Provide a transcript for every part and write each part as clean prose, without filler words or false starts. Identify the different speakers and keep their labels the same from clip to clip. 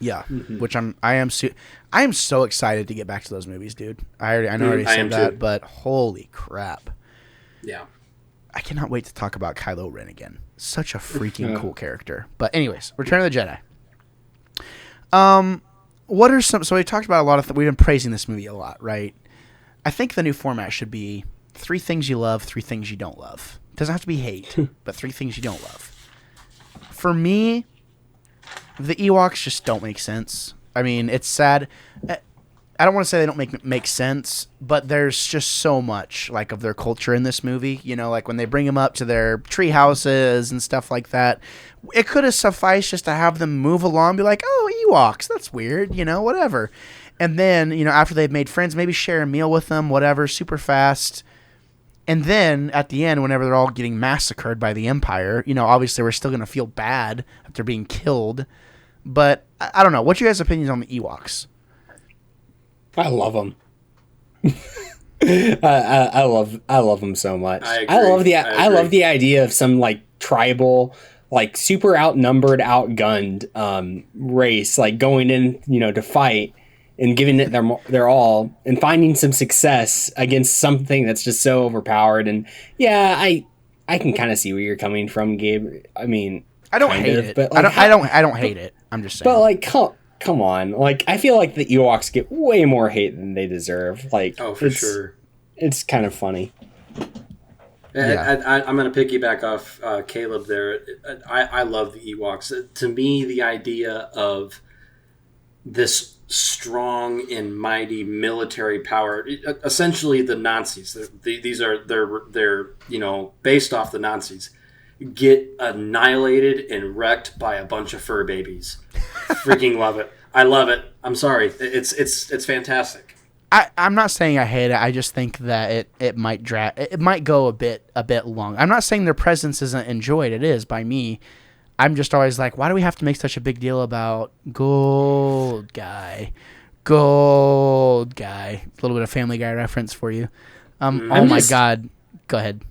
Speaker 1: Yeah, which I am so excited to get back to those movies, dude. I already said that, but holy crap.
Speaker 2: Yeah.
Speaker 1: I cannot wait to talk about Kylo Ren again. Such a freaking cool character. But anyways, Return of the Jedi. What are some... So we talked about a lot of... We've been praising this movie a lot, right? I think the new format should be 3 things you love, 3 things you don't love. It doesn't have to be hate, but 3 things you don't love. For me, the Ewoks just don't make sense. I mean, it's sad. I don't want to say they don't make sense, but there's just so much like of their culture in this movie. You know, like when they bring them up to their tree houses and stuff like that, it could have sufficed just to have them move along, be like, "Oh, Ewoks, that's weird," you know, whatever. And then, you know, after they've made friends, maybe share a meal with them, whatever, super fast. And then at the end, whenever they're all getting massacred by the Empire, you know, obviously we're still going to feel bad that they're being killed. But I don't know. What's your guys' opinions on the Ewoks?
Speaker 3: I love them. I love them so much. I love the idea of some like tribal, like super outnumbered, outgunned race, like going in, you know, to fight and giving it their all and finding some success against something that's just so overpowered. And yeah, I can kind of see where you're coming from, Gabe. I mean,
Speaker 1: I don't hate it. But like, I don't hate it. I'm just saying.
Speaker 3: But like, come on. Like, I feel like the Ewoks get way more hate than they deserve. Like,
Speaker 2: oh, for sure.
Speaker 3: It's kind of funny.
Speaker 2: Yeah. I'm going to piggyback off Caleb there. I love the Ewoks. To me, the idea of this strong and mighty military power, essentially the Nazis. They're you know, based off the Nazis, get annihilated and wrecked by a bunch of fur babies. Freaking love it. I love it. I'm sorry. It's fantastic.
Speaker 1: I'm not saying I hate it. I just think that it might drag. It might go a bit long. I'm not saying their presence isn't enjoyed. It is by me. I'm just always like, why do we have to make such a big deal about gold guy? A little bit of Family Guy reference for you. Oh my God. Go ahead.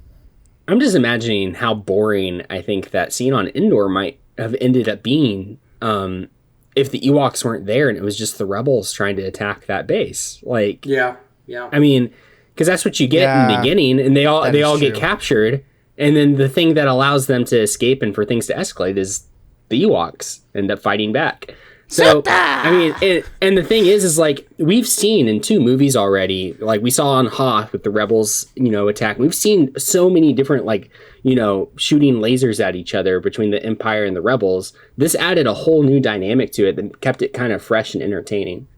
Speaker 3: I'm just imagining how boring I think that scene on Endor might have ended up being if the Ewoks weren't there and it was just the rebels trying to attack that base. Like,
Speaker 2: yeah.
Speaker 3: I mean, because that's what you get in the beginning, and they all get captured, and then the thing that allows them to escape and for things to escalate is the Ewoks end up fighting back. So, I mean, and the thing is like, we've seen in 2 movies already, like we saw on Hoth with the rebels, you know, attack. We've seen so many different, like, you know, shooting lasers at each other between the Empire and the rebels. This added a whole new dynamic to it that kept it kind of fresh and entertaining.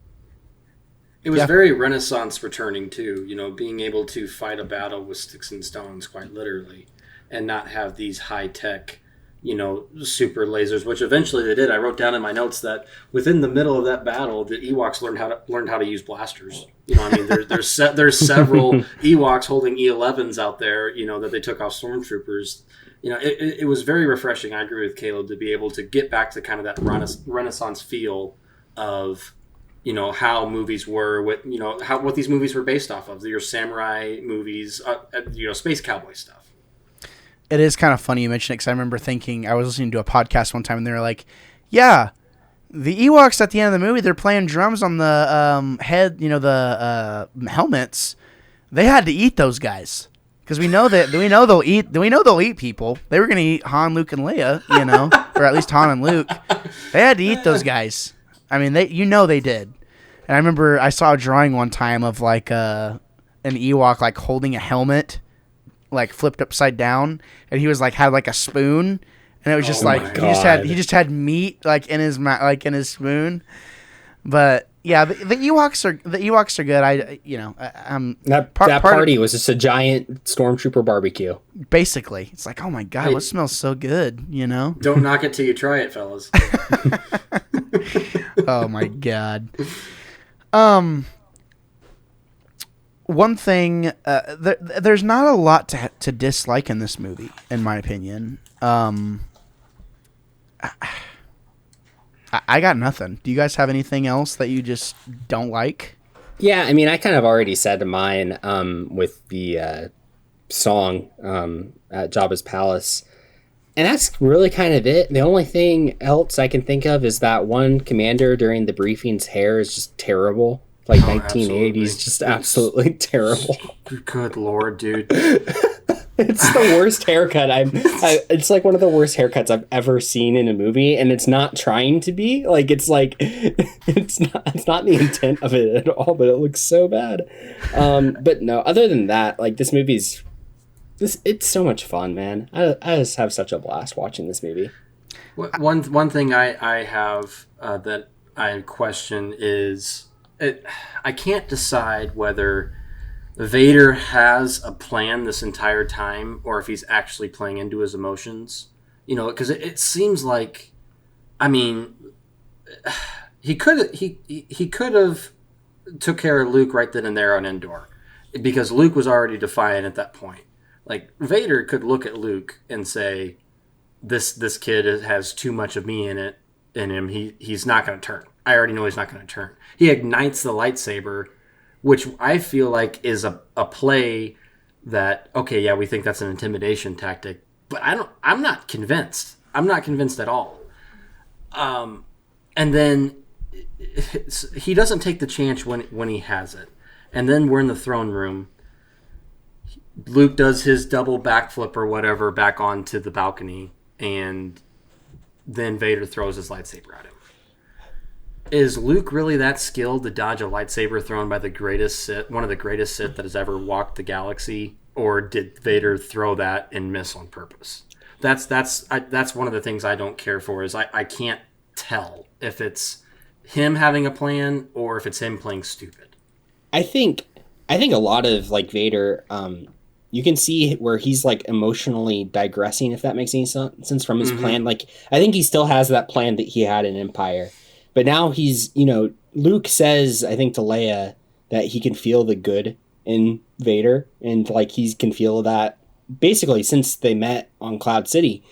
Speaker 2: It was very Renaissance returning too, you know, being able to fight a battle with sticks and stones, quite literally, and not have these high-tech, you know, super lasers, which eventually they did. I wrote down in my notes that within the middle of that battle, the Ewoks learned how to use blasters. You know, I mean, there's several Ewoks holding E11s out there, you know, that they took off stormtroopers. You know, it was very refreshing. I agree with Caleb to be able to get back to kind of that Renaissance feel of, you know, how movies were, with, you know, what these movies were based off of, your samurai movies, you know, space cowboy stuff.
Speaker 1: It is kind of funny you mention it, because I remember thinking, I was listening to a podcast one time and they were like, yeah, the Ewoks at the end of the movie, they're playing drums on the head, you know, the helmets. They had to eat those guys, because we know they'll eat people. They were going to eat Han, Luke, and Leia, you know, or at least Han and Luke. They had to eat those guys. I mean, they did. And I remember I saw a drawing one time of like an Ewok like holding a helmet, like flipped upside down, and he was like had like a spoon, and it was just like he just had meat like in his like in his spoon. But yeah, the Ewoks are good.
Speaker 3: That party was just a giant stormtrooper barbecue.
Speaker 1: Basically, it's like, oh my God, what smells so good, you know?
Speaker 2: Don't knock it till you try it, fellas.
Speaker 1: Oh my God. One thing, there's not a lot to dislike in this movie, in my opinion. I got nothing. Do you guys have anything else that you just don't like?
Speaker 3: Yeah, I mean, I kind of already said mine with the song at Jabba's Palace. And that's really kind of it. The only thing else I can think of is that one commander during the briefing's hair is just terrible. Like 1980s, just absolutely terrible.
Speaker 2: Good Lord, dude.
Speaker 3: It's the worst haircut. It's like one of the worst haircuts I've ever seen in a movie, and it's not trying to be. Like it's not the intent of it at all, but it looks so bad. But no, other than that, like it's so much fun, man. I just have such a blast watching this movie.
Speaker 2: One thing I have that I question is I can't decide whether Vader has a plan this entire time or if he's actually playing into his emotions. You know, because it seems like, I mean, he could have took care of Luke right then and there on Endor, because Luke was already defiant at that point. Like Vader could look at Luke and say, "This kid has too much of me in him. He's not going to turn. I already know he's not going to turn." He ignites the lightsaber, which I feel like is a play that, okay, yeah, we think that's an intimidation tactic, but I'm not convinced. I'm not convinced at all. And then he doesn't take the chance when he has it. And then we're in the throne room. Luke does his double backflip or whatever back onto the balcony, and then Vader throws his lightsaber at him. Is Luke really that skilled to dodge a lightsaber thrown by one of the greatest Sith that has ever walked the galaxy, or did Vader throw that and miss on purpose? That's one of the things I don't care for. Is I can't tell if it's him having a plan or if it's him playing stupid.
Speaker 3: I think a lot of like Vader, you can see where he's like emotionally digressing, if that makes any sense, from his plan. Like I think he still has that plan that he had in Empire. But now he's, Luke says, I think to Leia, that he can feel the good in Vader. And like he can feel that basically since they met on Cloud City.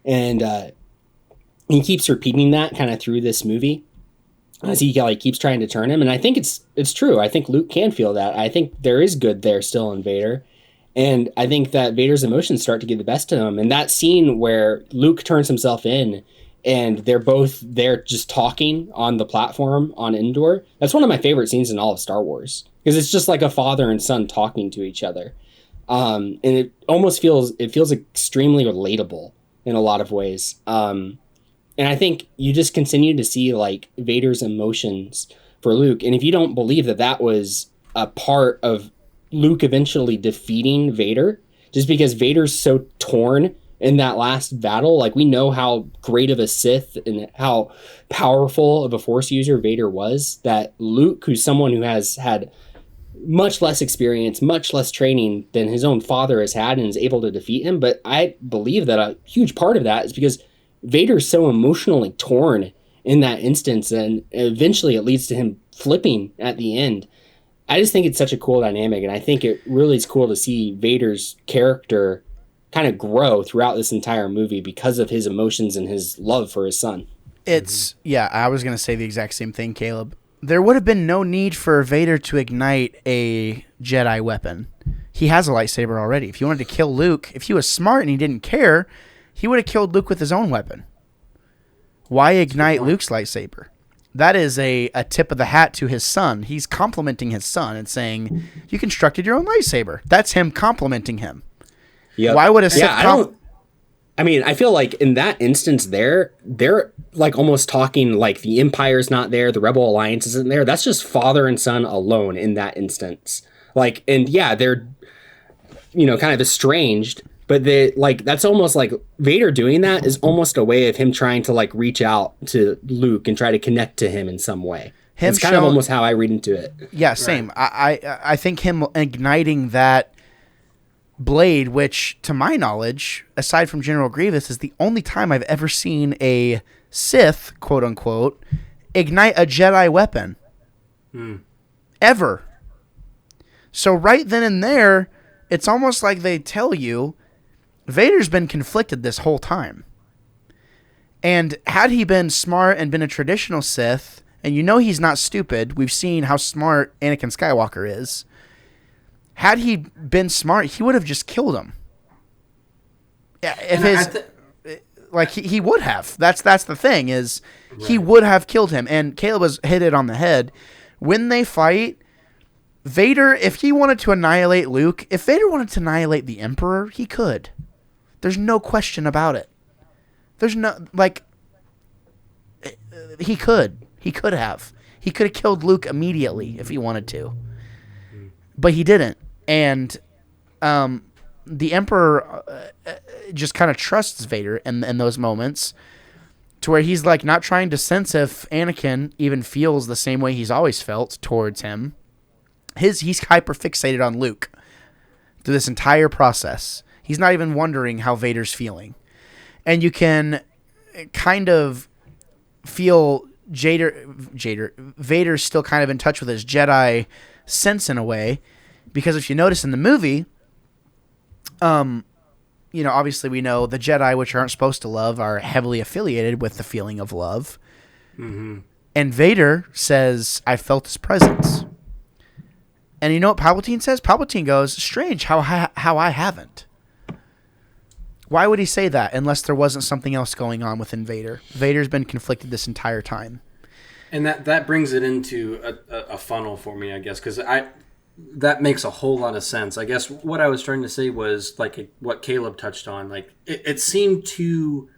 Speaker 3: And he keeps repeating that kind of through this movie as he like keeps trying to turn him. And I think it's true. I think Luke can feel that. I think there is good there still in Vader. And I think that Vader's emotions start to get the best of him. And that scene where Luke turns himself in and they're both there just talking on the platform on Endor. That's one of my favorite scenes in all of Star Wars, because it's just like a father and son talking to each other. And it almost feels extremely relatable in a lot of ways. And I think you just continue to see like Vader's emotions for Luke. And if you don't believe that was a part of Luke eventually defeating Vader, just because Vader's so torn in that last battle, like we know how great of a Sith and how powerful of a Force user Vader was, that Luke, who's someone who has had much less experience, much less training than his own father has had, and is able to defeat him. But I believe that a huge part of that is because Vader's so emotionally torn in that instance, and eventually it leads to him flipping at the end. I just think it's such a cool dynamic, and I think it really is cool to see Vader's character kind of grow throughout this entire movie because of his emotions and his love for his son.
Speaker 1: Yeah, I was going to say the exact same thing, Caleb. There would have been no need for Vader to ignite a Jedi weapon. He has a lightsaber already. If he wanted to kill Luke, if he was smart and he didn't care, he would have killed Luke with his own weapon. Why ignite Luke's lightsaber? That is a tip of the hat to his son. He's complimenting his son and saying, you constructed your own lightsaber. That's him complimenting him.
Speaker 3: Yep.
Speaker 1: Why would a Sith
Speaker 3: I feel like in that instance they're like almost talking like the Empire's not there, the Rebel Alliance isn't there. That's just father and son alone in that instance. Like, and yeah, they're, kind of estranged, but they like, that's almost like Vader doing that is almost a way of him trying to like reach out to Luke and try to connect to him in some way. It's kind of almost how I read into it.
Speaker 1: Yeah, same. Right. I think him igniting that blade, which to my knowledge, aside from General Grievous, is the only time I've ever seen a Sith, quote unquote, ignite a Jedi weapon. Ever. So right then and there, it's almost like they tell you Vader's been conflicted this whole time. And had he been smart and been a traditional Sith, and he's not stupid, we've seen how smart Anakin Skywalker is. Had he been smart, he would have just killed him. Yeah, like he would have. That's the thing is he would have killed him. And Caleb has hit it on the head. When they fight, Vader, if he wanted to annihilate Luke, if Vader wanted to annihilate the Emperor, he could. There's no question about it. There's no, like, he could. He could have. He could have killed Luke immediately if he wanted to. But he didn't. And the Emperor just kind of trusts Vader in those moments to where he's like not trying to sense if Anakin even feels the same way he's always felt towards him. He's hyper fixated on Luke through this entire process. He's not even wondering how Vader's feeling. And you can kind of feel Vader's still kind of in touch with his Jedi sense in a way, because if you notice in the movie, obviously we know the Jedi, which aren't supposed to love, are heavily affiliated with the feeling of love. Mm-hmm. And Vader says, "I felt his presence." And you know what Palpatine says? Palpatine goes, "Strange how I haven't." Why would he say that unless there wasn't something else going on within Vader? Vader's been conflicted this entire time.
Speaker 2: And that brings it into a funnel for me, I guess, because that makes a whole lot of sense. I guess what I was trying to say was like what Caleb touched on. Like it seemed to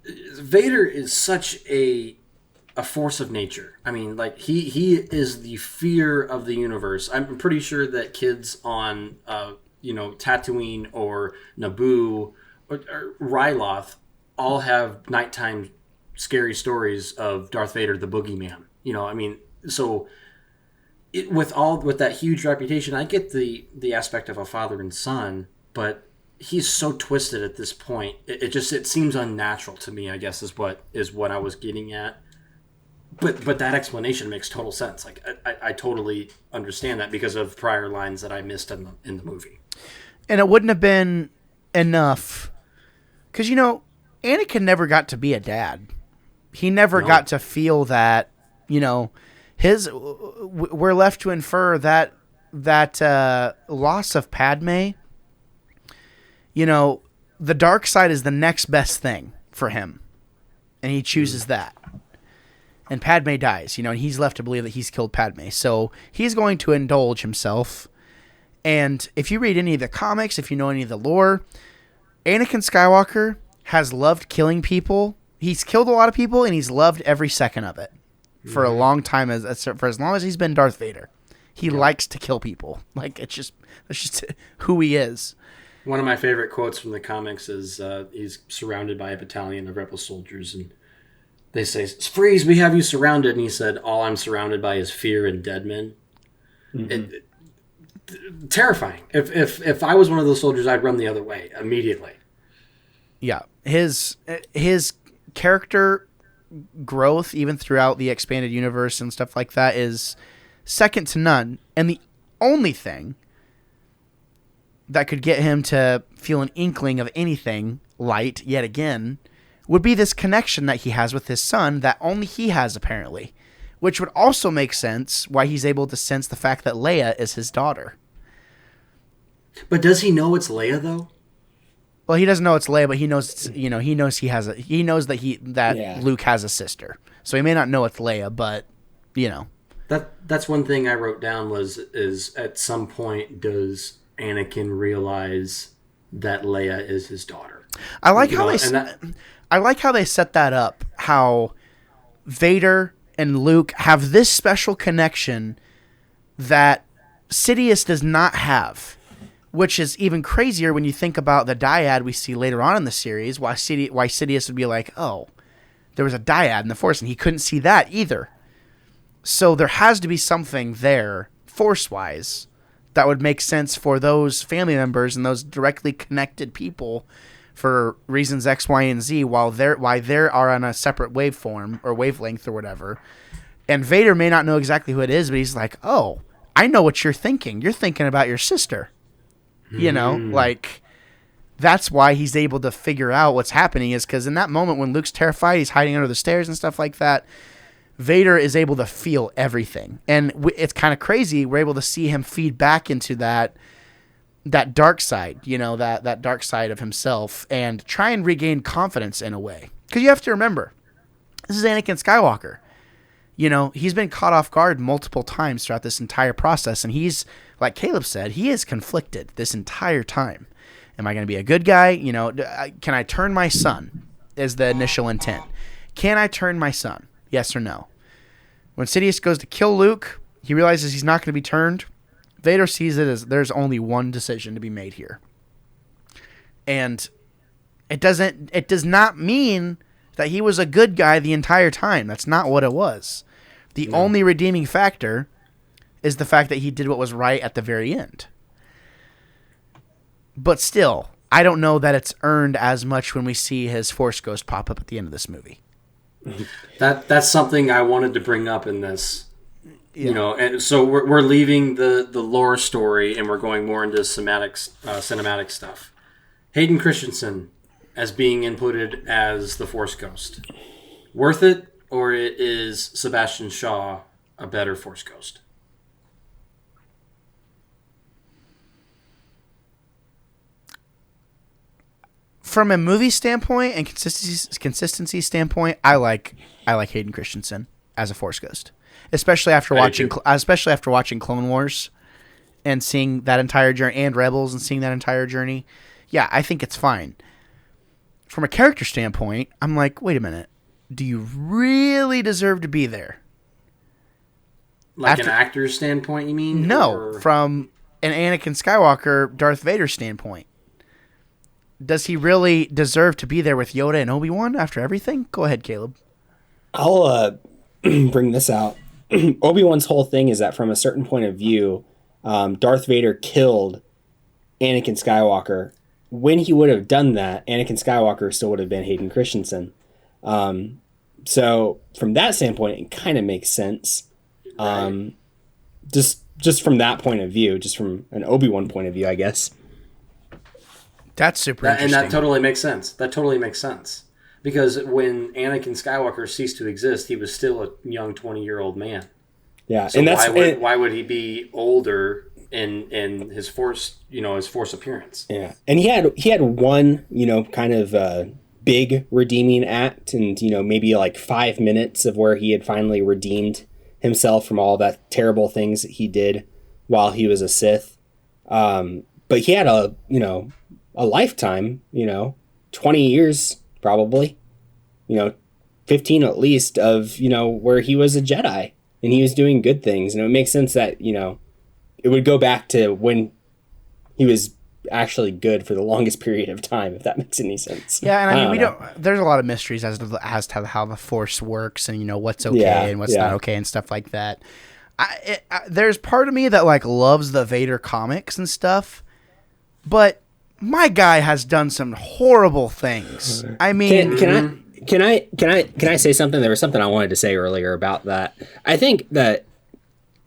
Speaker 2: Vader is such a force of nature. I mean, like he is the fear of the universe. I'm pretty sure that kids on Tatooine or Naboo or Ryloth all have nighttime scary stories of Darth Vader, the boogeyman. I mean, so with that huge reputation, I get the aspect of a father and son, but he's so twisted at this point. It seems unnatural to me, I guess, is what I was getting at. But that explanation makes total sense. Like I totally understand that because of prior lines that I missed in the movie.
Speaker 1: And it wouldn't have been enough because Anakin never got to be a dad. He never got to feel that. We're left to infer that loss of Padme. The dark side is the next best thing for him, and he chooses that. And Padme dies, and he's left to believe that he's killed Padme. So he's going to indulge himself. And if you read any of the comics, if you know any of the lore, Anakin Skywalker has loved killing people. He's killed a lot of people, and he's loved every second of it for a long time, for as long as he's been Darth Vader. He likes to kill people. Like, that's just who he is.
Speaker 2: One of my favorite quotes from the comics is he's surrounded by a battalion of rebel soldiers, and they say, "Freeze, we have you surrounded." And he said, "All I'm surrounded by is fear and dead men." Mm-hmm. Terrifying. If I was one of those soldiers, I'd run the other way immediately.
Speaker 1: Yeah. His character growth, even throughout the expanded universe and stuff like that, is second to none. And the only thing that could get him to feel an inkling of anything light, yet again, would be this connection that he has with his son that only he has, apparently. Which would also make sense why he's able to sense the fact that Leia is his daughter.
Speaker 2: But does he know it's Leia, though?
Speaker 1: Well, he doesn't know it's Leia, but he knows, he knows that Luke has a sister. So he may not know it's Leia, but,
Speaker 2: That's one thing I wrote down is at some point does Anakin realize that Leia is his daughter?
Speaker 1: I like how they set that up, how Vader and Luke have this special connection that Sidious does not have, which is even crazier when you think about the dyad we see later on in the series, why Sidious would be like, oh, there was a dyad in the Force, and he couldn't see that either. So there has to be something there, Force-wise, that would make sense for those family members and those directly connected people for reasons X, Y, and Z, why they are on a separate waveform or wavelength or whatever. And Vader may not know exactly who it is, but he's like, oh, I know what you're thinking. You're thinking about your sister. That's why he's able to figure out what's happening, is because in that moment when Luke's terrified, he's hiding under the stairs and stuff like that, Vader is able to feel everything. And it's kind of crazy. We're able to see him feed back into that that dark side, that dark side of himself, and try and regain confidence in a way. Because you have to remember, this is Anakin Skywalker. He's been caught off guard multiple times throughout this entire process, and he's, like Caleb said, he is conflicted this entire time. Am I going to be a good guy? Can I turn my son? Is the initial intent. Can I turn my son? Yes or no? When Sidious goes to kill Luke, he realizes he's not going to be turned. Vader sees it as there's only one decision to be made here. And it does not mean that he was a good guy the entire time. That's not what it was. The only redeeming factor is the fact that he did what was right at the very end. But still, I don't know that it's earned as much when we see his Force Ghost pop up at the end of this movie.
Speaker 2: That's something I wanted to bring up in this. Yeah. And so we're leaving the lore story and we're going more into cinematic stuff. Hayden Christensen as being inputted as the Force Ghost. Worth it, or is Sebastian Shaw a better Force Ghost?
Speaker 1: From a movie standpoint and consistency standpoint, I like Hayden Christensen as a Force Ghost, especially after watching Clone Wars and seeing that entire journey, and Rebels and seeing that entire journey. Yeah, I think it's fine. From a character standpoint, I'm like, wait a minute, do you really deserve to be there?
Speaker 2: Like an actor's standpoint, you mean?
Speaker 1: No, from an Anakin Skywalker, Darth Vader standpoint. Does he really deserve to be there with Yoda and Obi-Wan after everything? Go ahead, Caleb.
Speaker 3: I'll bring this out. Obi-Wan's whole thing is that from a certain point of view, Darth Vader killed Anakin Skywalker. When he would have done that, Anakin Skywalker still would have been Hayden Christensen. So from that standpoint, it kind of makes sense. Just from that point of view, just from an Obi-Wan point of view, I guess.
Speaker 1: That's super interesting.
Speaker 2: And that totally makes sense. Because when Anakin Skywalker ceased to exist, he was still a young 20-year-old man.
Speaker 3: Yeah,
Speaker 2: so and why would he be older in his Force, his Force appearance?
Speaker 3: Yeah, and he had one, kind of big redeeming act, and maybe like 5 minutes of where he had finally redeemed himself from all that terrible things that he did while he was a Sith. But he had a lifetime, 20 years probably, 15 at least of, where he was a Jedi and he was doing good things. And it makes sense that, it would go back to when he was actually good for the longest period of time, if that makes any sense.
Speaker 1: Yeah, and there's a lot of mysteries as to how the Force works and, what's okay and what's not okay and stuff like that. There's part of me that loves the Vader comics and stuff, but my guy has done some horrible things. I mean,
Speaker 3: can I say something? There was something I wanted to say earlier about that. I think that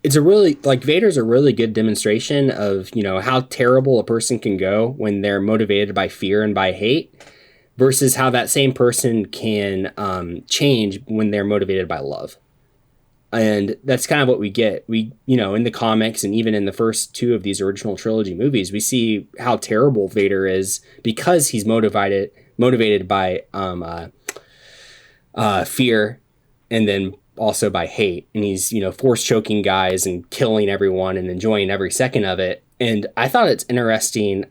Speaker 3: it's a really Vader's a really good demonstration of how terrible a person can go when they're motivated by fear and by hate, versus how that same person can change when they're motivated by love. And that's kind of what we get. We, in the comics and even in the first two of these original trilogy movies, we see how terrible Vader is because he's motivated by fear and then also by hate. And he's, force choking guys and killing everyone and enjoying every second of it. And I thought it's interesting,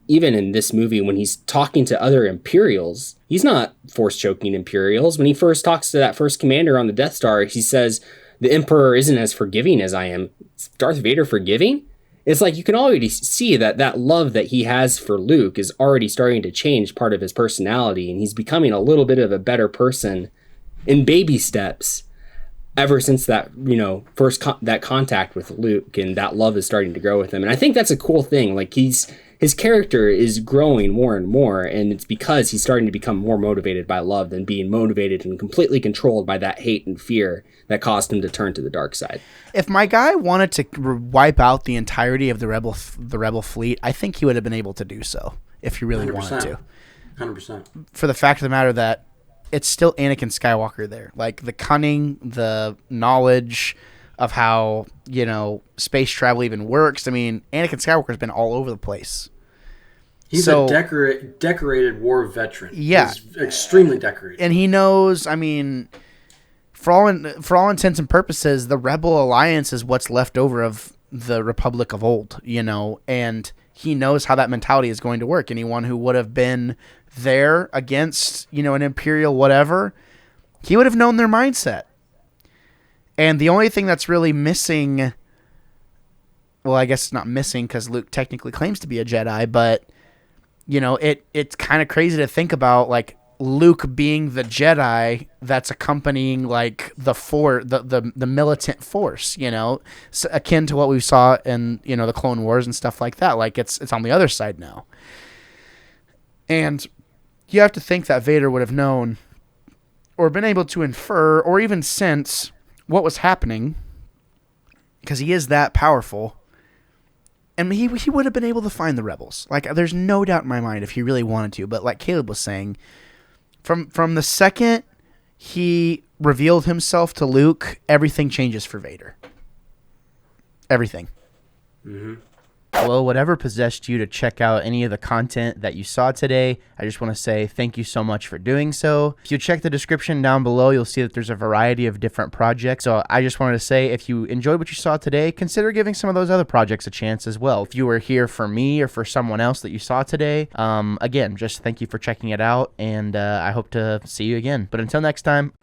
Speaker 3: even in this movie, when he's talking to other Imperials, he's not force choking Imperials. When he first talks to that first commander on the Death Star, he says, the Emperor isn't as forgiving as I am. Is Darth Vader forgiving? It's you can already see that love that he has for Luke is already starting to change part of his personality, and he's becoming a little bit of a better person in baby steps ever since that, first that contact with Luke, and that love is starting to grow with him. And I think that's a cool thing. His character is growing more and more, and it's because he's starting to become more motivated by love than being motivated and completely controlled by that hate and fear that caused him to turn to the dark side.
Speaker 1: If my guy wanted to wipe out the entirety of the rebel fleet, I think he would have been able to do so if he really
Speaker 2: 100%.
Speaker 1: wanted to.
Speaker 2: 100%.
Speaker 1: For the fact of the matter that it's still Anakin Skywalker there. The cunning, the knowledge, of how, space travel even works. I mean, Anakin Skywalker's been all over the place.
Speaker 2: He's a decorated war veteran.
Speaker 1: Yeah.
Speaker 2: He's extremely decorated.
Speaker 1: And he knows, I mean, for all intents and purposes, the Rebel Alliance is what's left over of the Republic of old, and he knows how that mentality is going to work. Anyone who would have been there against, an Imperial whatever, he would have known their mindset. And the only thing that's really missing, well, I guess it's not missing because Luke technically claims to be a Jedi, but, it's kind of crazy to think about, like, Luke being the Jedi that's accompanying, like, the militant force, so akin to what we saw in, the Clone Wars and stuff like that. Like, it's on the other side now. And you have to think that Vader would have known or been able to infer or even sense what was happening, because he is that powerful. And he would have been able to find the rebels. Like, there's no doubt in my mind if he really wanted to. But like Caleb was saying, from the second he revealed himself to Luke, everything changes for Vader. Everything. Mm-hmm. Well, whatever possessed you to check out any of the content that you saw today, I just want to say thank you so much for doing so. If you check the description down below, you'll see that there's a variety of different projects. So I just wanted to say, if you enjoyed what you saw today, consider giving some of those other projects a chance as well. If you were here for me or for someone else that you saw today, again, just thank you for checking it out, and I hope to see you again. But until next time...